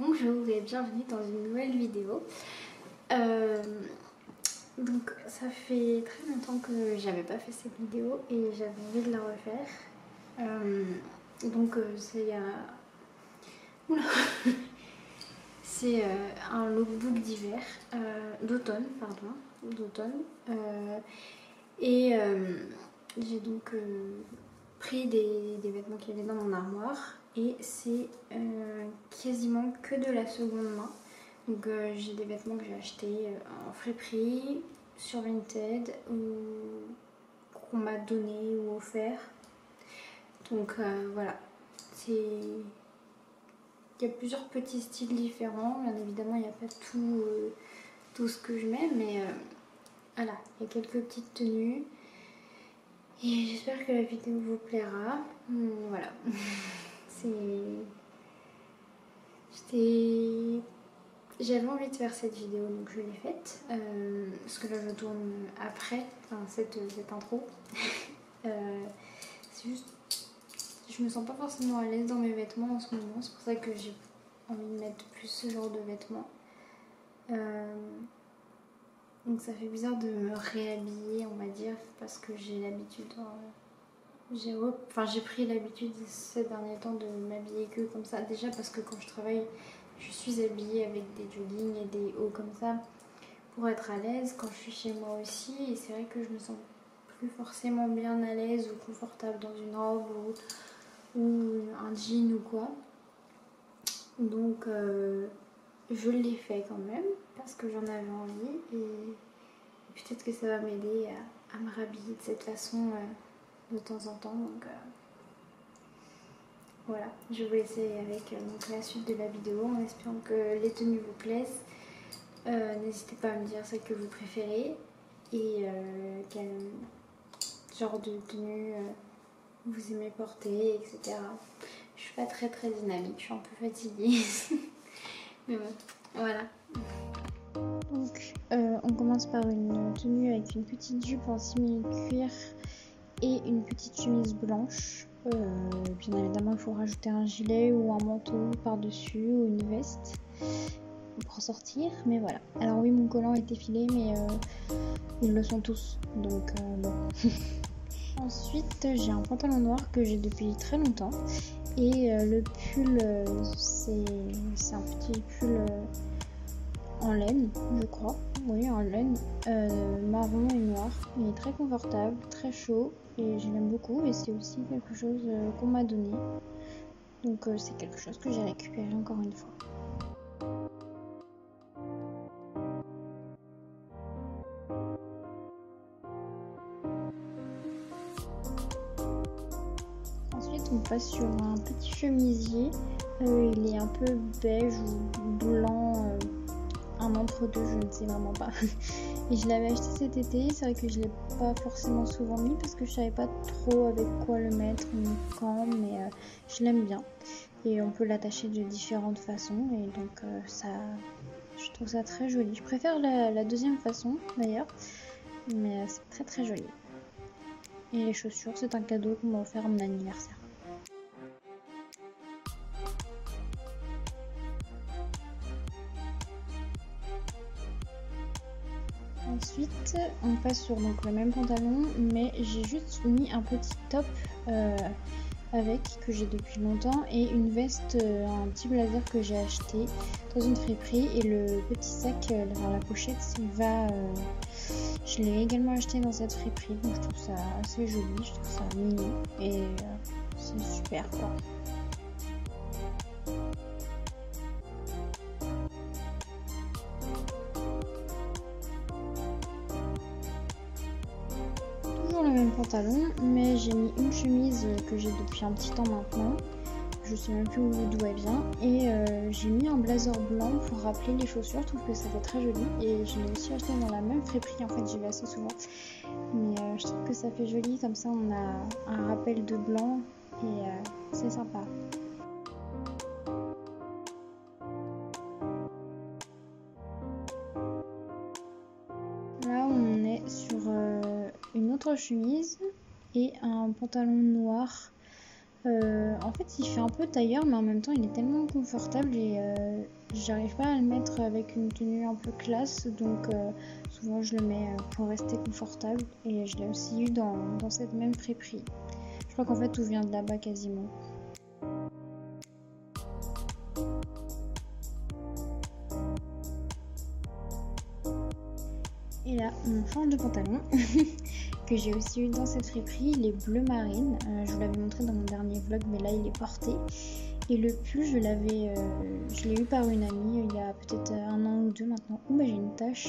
Bonjour et bienvenue dans une nouvelle vidéo. Donc ça fait très longtemps que j'avais pas fait cette vidéo et j'avais envie de la refaire. C'est Oula. C'est un lookbook d'hiver, d'automne pardon, d'automne. J'ai donc pris des vêtements qui avaient dans mon armoire et c'est quasiment que de la seconde main. Donc j'ai des vêtements que j'ai achetés en friperie, sur Vinted ou qu'on m'a donné ou offert. Donc voilà, il y a plusieurs petits styles différents. Bien évidemment, il n'y a pas tout ce que je mets, mais voilà, il y a quelques petites tenues. Et j'espère que la vidéo vous plaira. Voilà. J'avais envie de faire cette vidéo, donc je l'ai faite. Parce que là, je tourne après, cette intro. C'est juste, je me sens pas forcément à l'aise dans mes vêtements en ce moment. C'est pour ça que j'ai envie de mettre plus ce genre de vêtements. Donc ça fait bizarre de me réhabiller, on va dire, parce que j'ai l'habitude. J'ai pris l'habitude ces derniers temps de m'habiller que comme ça. Déjà parce que quand je travaille, je suis habillée avec des joggings et des hauts comme ça pour être à l'aise. Quand je suis chez moi aussi, et c'est vrai que je me sens plus forcément bien à l'aise ou confortable dans une robe ou un jean ou quoi. Donc je l'ai fait quand même parce que j'en avais envie et peut-être que ça va m'aider à me rhabiller de cette façon de temps en temps. Donc voilà, je vais vous laisser avec donc, la suite de la vidéo en espérant que les tenues vous plaisent. N'hésitez pas à me dire celle que vous préférez et quel genre de tenue vous aimez porter, etc. Je suis pas très dynamique, je suis un peu fatiguée. Mais bon, voilà. Donc on commence par une tenue avec une petite jupe en simili-cuir et une petite chemise blanche. Bien évidemment, il faut rajouter un gilet ou un manteau par-dessus ou une veste pour sortir, mais voilà. Alors oui, mon collant est effilé, mais ils le sont tous, donc bon. Ensuite, j'ai un pantalon noir que j'ai depuis très longtemps et le pull, c'est un petit pull en laine, je crois. Oui, en laine, marron et noir. Il est très confortable, très chaud et je l'aime beaucoup. Et c'est aussi quelque chose qu'on m'a donné. Donc c'est quelque chose que j'ai récupéré encore une fois. Ensuite, on passe sur un petit chemisier. Il est un peu beige ou blanc. Un entre-deux, je ne sais vraiment pas. Et je l'avais acheté cet été, c'est vrai que je l'ai pas forcément souvent mis parce que je savais pas trop avec quoi le mettre ni quand, mais je l'aime bien. Et on peut l'attacher de différentes façons et donc je trouve ça très joli. Je préfère la deuxième façon d'ailleurs, mais c'est très joli. Et les chaussures, c'est un cadeau qu'on m'a offert à mon anniversaire. Ensuite, on passe sur donc, le même pantalon, mais j'ai juste mis un petit top avec, que j'ai depuis longtemps, et une veste, un petit blazer que j'ai acheté dans une friperie, et le petit sac, la pochette, je l'ai également acheté dans cette friperie, donc je trouve ça assez joli, je trouve ça mignon, et c'est super quoi. Le même pantalon, mais j'ai mis une chemise que j'ai depuis un petit temps maintenant, je sais même plus d'où elle vient, et j'ai mis un blazer blanc pour rappeler les chaussures. Je trouve que ça fait très joli et je l'ai aussi acheté dans la même friperie, en fait j'y vais assez souvent, mais je trouve que ça fait joli, comme ça on a un rappel de blanc et c'est sympa. Là on est sur une autre chemise et un pantalon noir En fait il fait un peu tailleur mais en même temps il est tellement confortable et j'arrive pas à le mettre avec une tenue un peu classe, donc souvent je le mets pour rester confortable, et je l'ai aussi eu dans cette même friperie. Je crois qu'en fait tout vient de là-bas quasiment. Et là, mon change de pantalon que j'ai aussi eu dans cette friperie, il est bleu marine. Je vous l'avais montré dans mon dernier vlog, mais là il est porté. Et le pull, je l'ai eu par une amie il y a peut-être un an ou deux maintenant. Ouh, bah j'ai une tache.